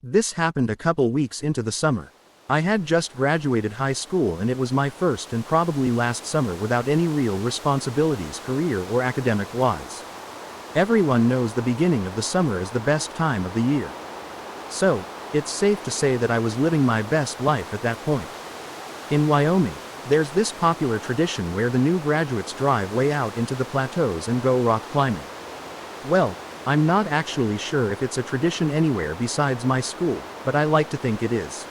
This happened a couple weeks into the summer. I had just graduated high school and it was my first and probably last summer without any real responsibilities career or academic-wise. Everyone knows the beginning of the summer is the best time of the year. So, it's safe to say that I was living my best life at that point. In Wyoming, there's this popular tradition where the new graduates drive way out into the plateaus and go rock climbing. Well, I'm not actually sure if it's a tradition anywhere besides my school, but I like to think it is.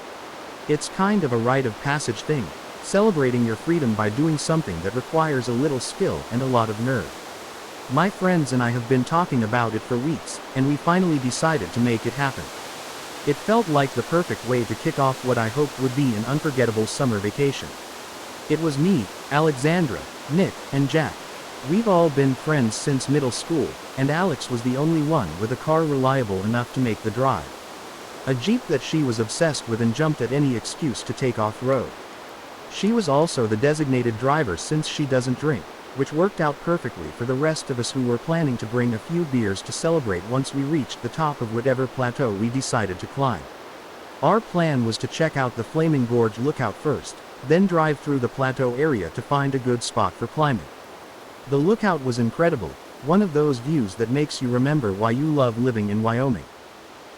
It's kind of a rite of passage thing, celebrating your freedom by doing something that requires a little skill and a lot of nerve. My friends and I have been talking about it for weeks, and we finally decided to make it happen. It felt like the perfect way to kick off what I hoped would be an unforgettable summer vacation. It was me, Alexandra, Nick, and Jack. We've all been friends since middle school, and Alex was the only one with a car reliable enough to make the drive. A Jeep that she was obsessed with and jumped at any excuse to take off-road. She was also the designated driver since she doesn't drink, which worked out perfectly for the rest of us who were planning to bring a few beers to celebrate once we reached the top of whatever plateau we decided to climb. Our plan was to check out the Flaming Gorge lookout first, then drive through the plateau area to find a good spot for climbing. The lookout was incredible, one of those views that makes you remember why you love living in Wyoming.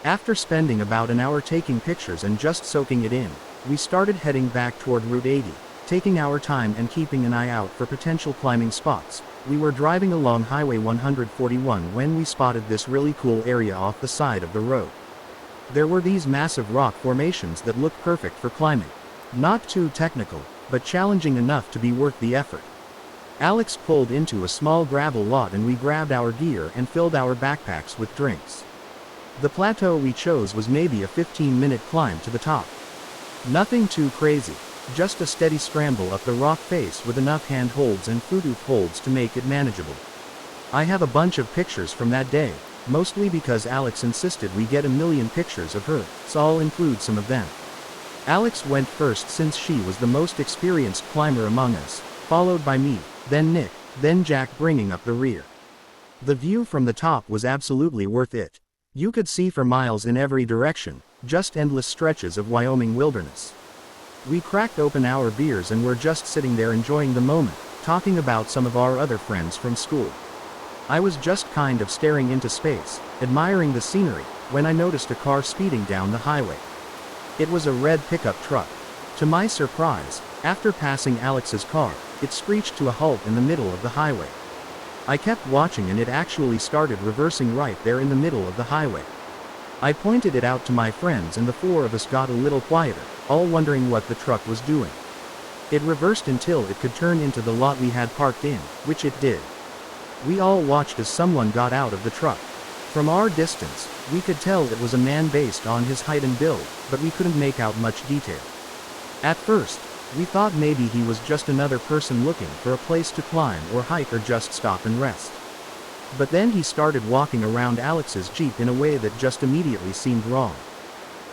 After spending about an hour taking pictures and just soaking it in, we started heading back toward Route 80, taking our time and keeping an eye out for potential climbing spots. We were driving along Highway 141 when we spotted this really cool area off the side of the road. There were these massive rock formations that looked perfect for climbing. Not too technical, but challenging enough to be worth the effort. Alex pulled into a small gravel lot and we grabbed our gear and filled our backpacks with drinks. The plateau we chose was maybe a 15-minute climb to the top. Nothing too crazy, just a steady scramble up the rock face with enough handholds and foot holds to make it manageable. I have a bunch of pictures from that day, mostly because Alex insisted we get a million pictures of her, so I'll include some of them. Alex went first since she was the most experienced climber among us, followed by me, then Nick, then Jack bringing up the rear. The view from the top was absolutely worth it. You could see for miles in every direction, just endless stretches of Wyoming wilderness. We cracked open our beers and were just sitting there enjoying the moment, talking about some of our other friends from school. I was just kind of staring into space, admiring the scenery, when I noticed a car speeding down the highway. It was a red pickup truck. To my surprise, after passing Alex's car, it screeched to a halt in the middle of the highway. I kept watching and it actually started reversing right there in the middle of the highway. I pointed it out to my friends and the four of us got a little quieter, all wondering what the truck was doing. It reversed until it could turn into the lot we had parked in, which it did. We all watched as someone got out of the truck. From our distance, we could tell it was a man based on his height and build, but we couldn't make out much detail. At first, we thought maybe he was just another person looking for a place to climb or hike or just stop and rest. But then he started walking around Alex's Jeep in a way that just immediately seemed wrong.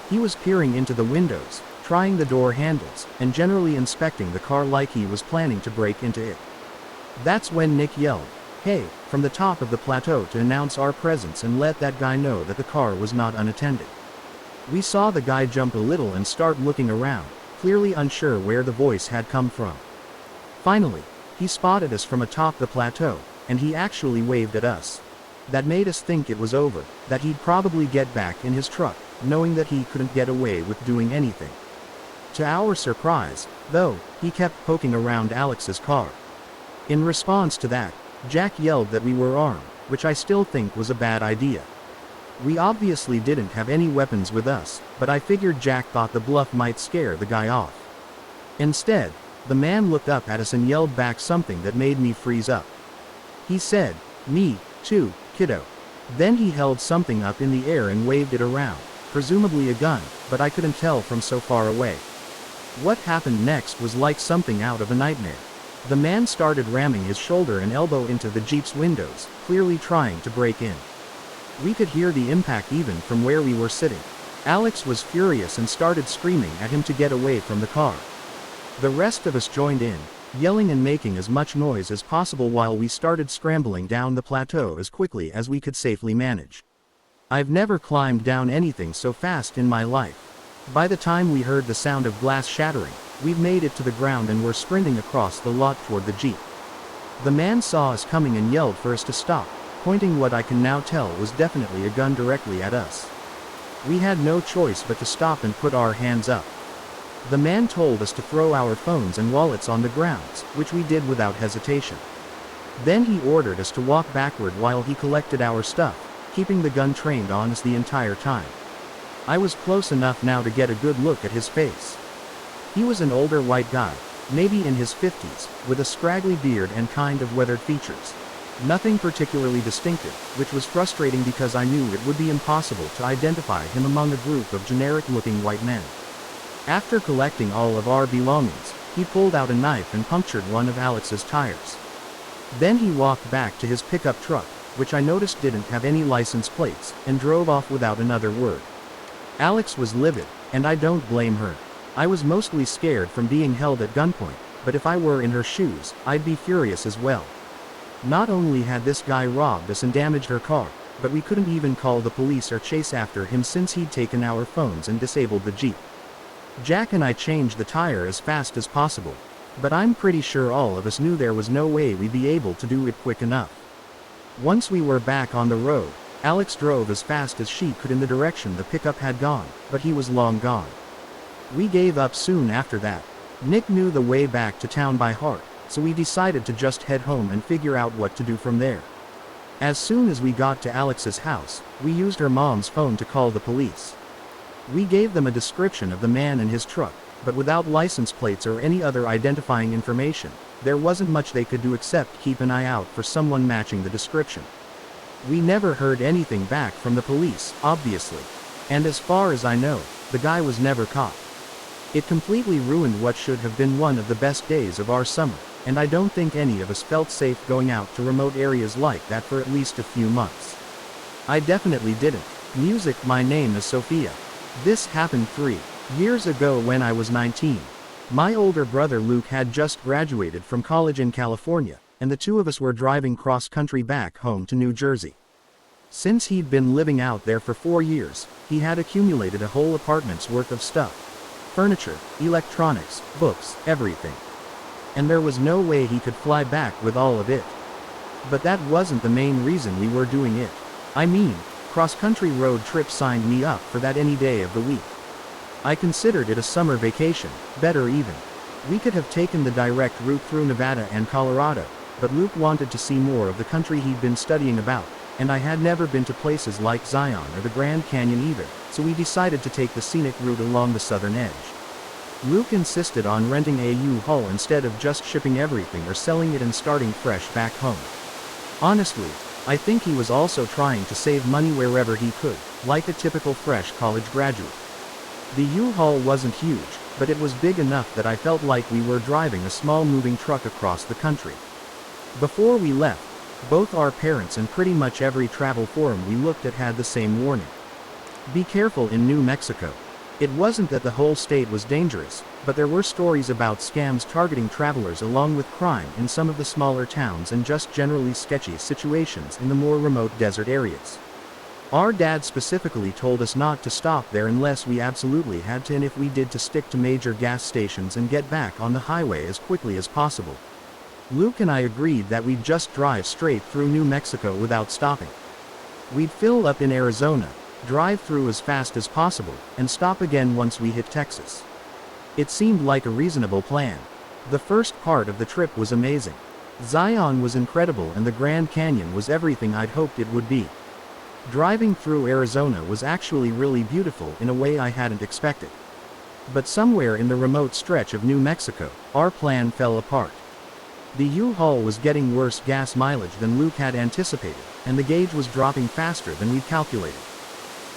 He was peering into the windows, trying the door handles, and generally inspecting the car like he was planning to break into it. That's when Nick yelled, "Hey," from the top of the plateau to announce our presence and let that guy know that the car was not unattended. We saw the guy jump a little and start looking around, clearly unsure where the voice had come from. Finally, he spotted us from atop the plateau, and he actually waved at us. That made us think it was over, that he'd probably get back in his truck, knowing that he couldn't get away with doing anything. To our surprise, though, he kept poking around Alex's car. In response to that, Jack yelled that we were armed, which I still think was a bad idea. We obviously didn't have any weapons with us, but I figured Jack thought the bluff might scare the guy off. Instead, the man looked up at us and yelled back something that made me freeze up. He said, "Me, too, kiddo." Then he held something up in the air and waved it around, presumably a gun, but I couldn't tell from so far away. What happened next was like something out of a nightmare. The man started ramming his shoulder and elbow into the Jeep's windows, clearly trying to break in. We could hear the impact even from where we were sitting. Alex was furious and started screaming at him to get away from the car. The rest of us joined in, yelling and making as much noise as possible while we started scrambling down the plateau as quickly as we could safely manage. I've never climbed down anything so fast in my life. By the time we heard the sound of glass shattering, we'd made it to the ground and were sprinting across the lot toward the Jeep. The man saw us coming and yelled for us to stop, pointing what I can now tell was definitely a gun directly at us. We had no choice but to stop and put our hands up. The man told us to throw our phones and wallets on the grounds, which we did without hesitation. Then he ordered us to walk backward while he collected our stuff, keeping the gun trained on us the entire time. I was close enough now to get a good look at his face. He was an older white guy, maybe in his 50s, with a scraggly beard and kind of weathered features. Nothing particularly distinctive, which was frustrating because I knew it would be impossible to identify him among a group of generic-looking white men. After collecting all of our belongings, he pulled out a knife and punctured one of Alex's tires. Then he walked back to his pickup truck, which I noticed didn't have any license plates, and drove off without another word. Alex was livid, and I don't blame her. I was mostly scared from being held at gunpoint, but if I were in her shoes, I'd be furious as well. Not only had this guy robbed us and damaged her car, but we couldn't even call the police or chase after him since he'd taken our phones and disabled the Jeep. Jack and I changed the tire as fast as possible, but I'm pretty sure all of us knew there was no way we'd be able to do it quick enough. Once we were back on the road, Alex drove as fast as she could in the direction the pickup had gone, but he was long gone. We gave up soon after that. Nick knew the way back to town by heart, so we decided to just head home and figure out what to do from there. As soon as we got to Alex's house, we used her mom's phone to call the police. We gave them a description of the man and his truck, but without license plates or any other identifying information, there wasn't much they could do except keep an eye out for someone matching the description. We never heard anything back from the police, obviously. And as far as I know, the guy was never caught. It completely ruined what should have been one of the best days of our summer, and I don't think any of us felt safe going out to remote areas like that for at least a few months. I definitely didn't. Music. My name is Sophia. This happened 3 years ago when I was 19. My older brother Luke had just graduated from college in California, and the two of us were driving cross-country back home to New Jersey. Since he'd been living out there for 4 years, he had accumulated a whole apartment's worth of stuff. Furniture, electronics, books, everything. And there was no way he could fly back with all of it. But that wasn't the main reason we were doing it. I mean, cross-country road trip signed me up for that any day of the week. I considered it a summer vacation, better even. We could have taken the direct route through Nevada and Colorado, but Luke wanted to see more of the country he'd been studying about, and I had never been to places like Zion or the Grand Canyon either, so we decided to take the scenic route along the southern edge. Luke insisted on renting a U-Haul instead of just shipping everything or selling it and starting fresh back home. Honestly, I think he was also trying to save money wherever he could, like a typical fresh college graduate. The U-Haul wasn't huge, but it was big enough that I felt like we were driving a small moving truck across the country. Before we left, both our parents and pretty much every travel forum we looked at had the same warning. Be careful in New Mexico. It wasn't that the whole state was dangerous, but there were stories about scams targeting travelers along with crime in some of the smaller towns and just generally sketchy situations in the more remote desert areas. Our dad specifically told us not to stop there unless we absolutely had to, and if we did, to stick to major gas stations and get back on the highway as quickly as possible. Luke and I agreed that we'd just drive straight through New Mexico without stopping. We'd fill up in Arizona, drive through as fast as possible, and stop again once we hit Texas. It seemed like a reasonable plan. The first part of the trip was amazing. Zion was incredible and the Grand Canyon was everything I'd hoped it would be. Driving through Arizona was actually really beautiful in a way I hadn't expected. But somewhere in the remote stretch of New Mexico, our plan fell apart. The U-Haul was getting worse gas mileage than Luke had anticipated, and the gauge was dropping faster than we'd calculated.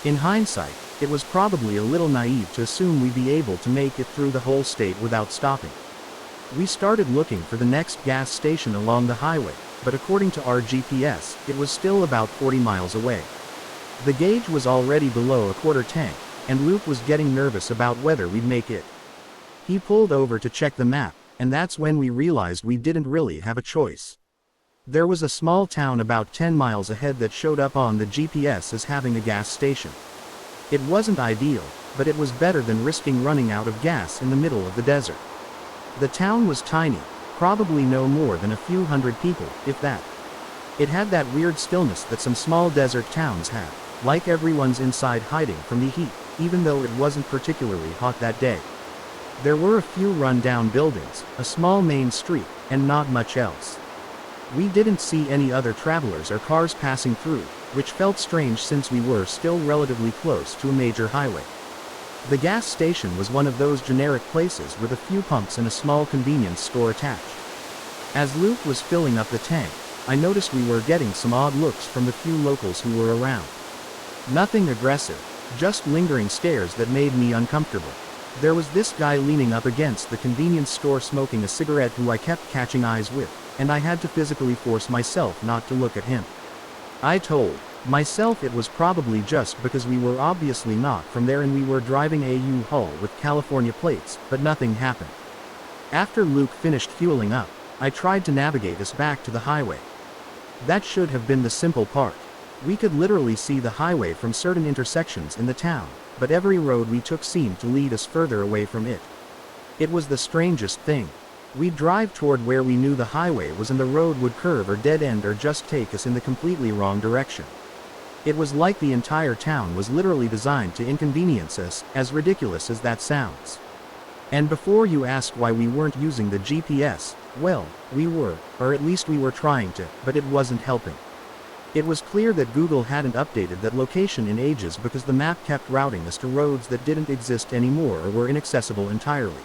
In hindsight, it was probably a little naive to assume we'd be able to make it through the whole state without stopping. We started looking for the next gas station along the highway, but according to our GPS, it was still about 40 miles away. The gauge was already below a quarter tank, and Luke was getting nervous about whether we'd make it. He pulled over to check the map, and that's when we realized we didn't really have a choice. There was a small town about 10 miles ahead that showed up on the GPS as having a gas station. It wasn't ideal, but it was better than risking running out of gas in the middle of the desert. The town was tiny, probably no more than a few hundred people, if that. It had that weird stillness that some small desert towns have, like everyone's inside hiding from the heat, even though it wasn't particularly hot that day. There were a few run-down buildings, a small main street, and not much else. We didn't see any other travelers or cars passing through, which felt strange since we were still relatively close to a major highway. The gas station was one of those generic places with a few pumps and a small convenience store attached. As Luke was filling up the tank, I noticed we were getting some odd looks from the few locals who were around. Nothing aggressive, just lingering stares that made me uncomfortable. There was this guy leaning up against the convenience store smoking a cigarette who I kept catching eyes with, and I had to physically force myself not to look at him. I told myself it was probably just because we were obviously not from there and we were driving a U-Haul with California plates, but nothing happened. After Luke finished fueling up, I tried to navigate us back to the highway. That should have been the simple part. We could literally see the highway from certain intersections in the town, but every road we took seemed to lead us further away from it. It was the strangest thing. We'd drive toward where we knew the highway was and the road would curve or dead end or just take us in the completely wrong direction. It was like the entire town was literally designed to inconvenience us, as ridiculous as that sounds. And before you ask why we weren't using the GPS, well, we were, or at least we were trying to, but it wasn't helping. It was clear that Google hadn't updated that location in ages because the map kept routing us to roads that didn't exist anymore or were inaccessible entirely.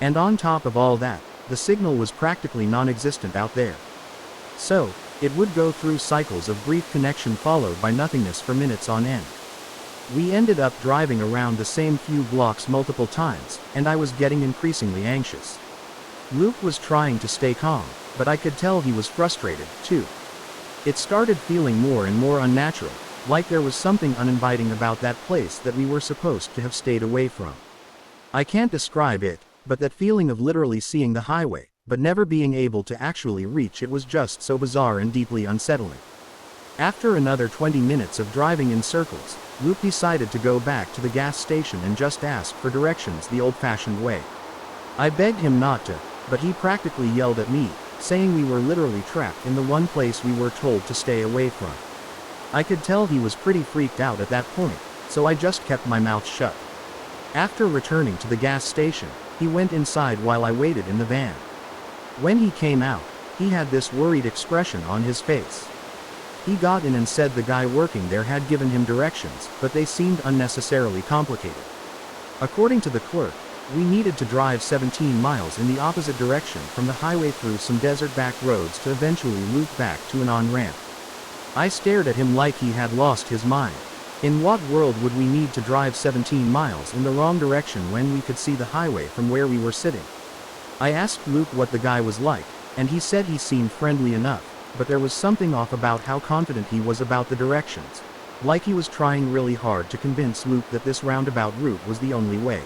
And on top of all that, the signal was practically non-existent out there. So, it would go through cycles of brief connection followed by nothingness for minutes on end. We ended up driving around the same few blocks multiple times, and I was getting increasingly anxious. Luke was trying to stay calm, but I could tell he was frustrated, too. It started feeling more and more unnatural, like there was something uninviting about that place that we were supposed to have stayed away from. I can't describe it, but that feeling of literally seeing the highway, but never being able to actually reach it was just so bizarre and deeply unsettling. After another 20 minutes of driving in circles, Luke decided to go back to the gas station and just ask for directions the old-fashioned way. I begged him not to, but he practically yelled at me, saying we were literally trapped in the one place we were told to stay away from. I could tell he was pretty freaked out at that point, so I just kept my mouth shut. After returning to the gas station, he went inside while I waited in the van. When he came out, he had this worried expression on his face. He got in and said the guy working there had given him directions, but they seemed unnecessarily complicated. According to the clerk, we needed to drive 17 miles in the opposite direction from the highway through some desert-back roads to eventually loop back to an on-ramp. I stared at him like he had lost his mind. In what world would we need to drive 17 miles in the wrong direction when we could see the highway from where we were sitting? I asked Luke what the guy was like, and he said he seemed friendly enough, but there was something off about how confident he was about the directions, like he was trying really hard to convince Luke that this roundabout route was the only way.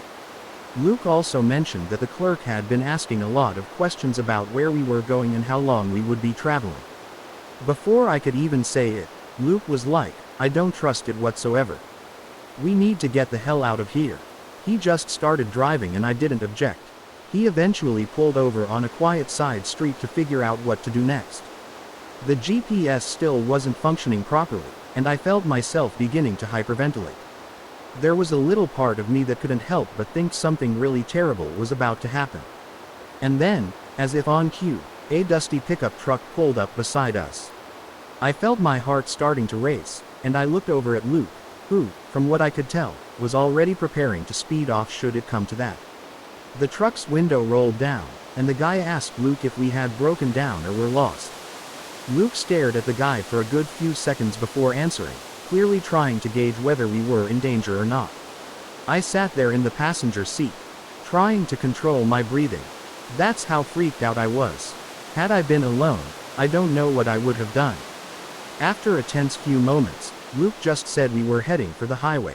Luke also mentioned that the clerk had been asking a lot of questions about where we were going and how long we would be traveling. Before I could even say it, Luke was like, "I don't trust it whatsoever. We need to get the hell out of here." He just started driving and I didn't object. He eventually pulled over on a quiet side street to figure out what to do next. The GPS still wasn't functioning properly, and I felt myself beginning to hyperventilate. There was a little part of me that couldn't help but think something really terrible was about to happen. And then, as if on cue, a dusty pickup truck pulled up beside us. I felt my heart starting to race, and I looked over at Luke, who, from what I could tell, was already preparing to speed off should it come to that. The truck's window rolled down, and the guy asked Luke if we had broken down or were lost. Luke stared at the guy for a good few seconds before answering, clearly trying to gauge whether we were in danger or not. I sat there in the passenger seat, trying to control my breathing. That's how freaked out I was. Had I been alone, I don't know what I would have done. After a tense few moments, Luke just said we were heading for the highway.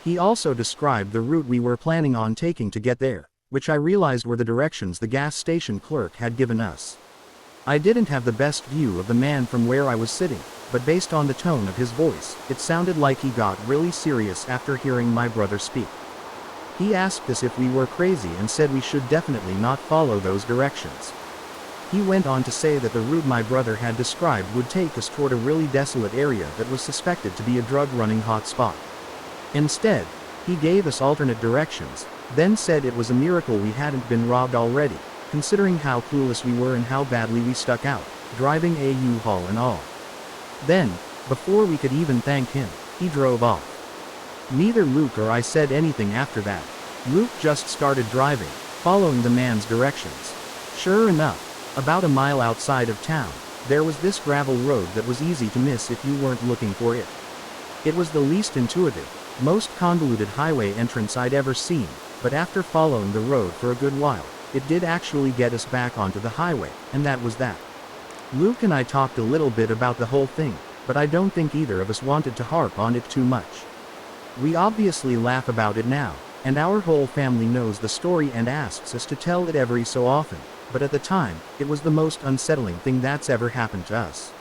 He also described the route we were planning on taking to get there, which I realized were the directions the gas station clerk had given us. I didn't have the best view of the man from where I was sitting, but based on the tone of his voice, it sounded like he got really serious after hearing my brother speak. He asked us if we were crazy and said we should definitely not follow those directions. He went on to say that the route my brother had described would take us toward a really desolate area that was suspected to be a drug-running hotspot. Instead, he gave us alternate directions, then said it was a miracle we hadn't been robbed already, considering how clueless we were and how badly we stuck out, driving a U-Haul and all. Then, before we could even thank him, he drove off. Neither Luke or I said anything after that. Luke just started driving, following the man's directions. Sure enough, about a mile outside of town, there was this gravel road that was easy to miss if you weren't looking for it. It was the least intuitive, most convoluted highway entrance I'd ever seen, but after following the road for a good while, it did actually get us back onto the highway, and that was that. Luke and I talked a little bit about the whole thing, but I don't think either of us wanted to harp on it too much. We obviously laugh about it now, and our whole family knows the story and asks us to tell it every so often, but at the time, it was the most unsettling thing that's ever happened to us.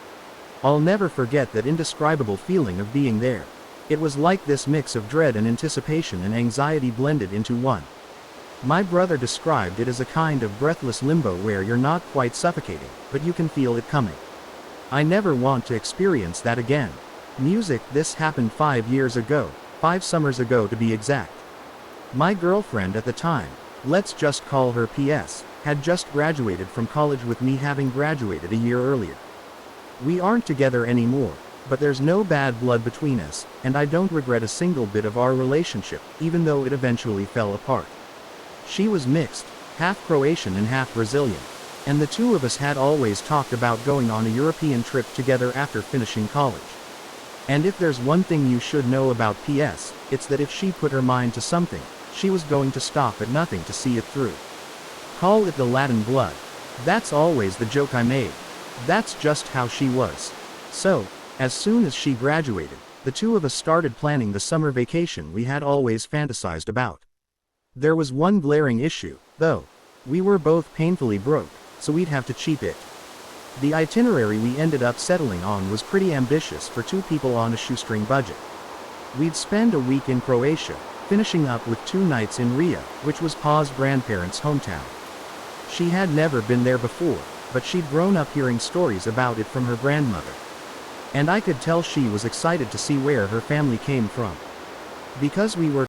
I'll never forget that indescribable feeling of being there. It was like this mix of dread and anticipation and anxiety blended into one. My brother described it as a kind of breathless limbo where you're not quite suffocating, but you can feel it coming. I never want to experience that again. Music. This happened 5 years ago, 5 summers ago to be exact. My girlfriend at the time, let's just call her PS, had just graduated from college with me having graduated a year earlier. We aren't together anymore, but there's no bad blood between us, and I don't regret a single bit of our relationship, even though it eventually fell apart. She was mixed, half Croatian and half Brazilian, and the two of us had always talked about going on a European trip together after finishing college. And if there's one thing you should know about PS, it's that if she put her mind to something, she was going to stop at nothing to see it through. Call it the Latin blood. That's always the joke I made. That's just how she was. So, as soon as she graduated, the two of us started planning the summer vacation we had always fantasized about. There was one glaring issue, though. We were both painfully broke, so we'd have to cheap it. The itinerary we ended up settling on was pretty ambitious for 2 people on a shoestring budget. We'd spend a week in Croatia, finishing up with 2 nights in Ria, which was Pa's grandparents' hometown. She had never been there before, but she'd grown up hearing stories about it from her grandmother. And I could tell she was excited to see where her family came from. Because we were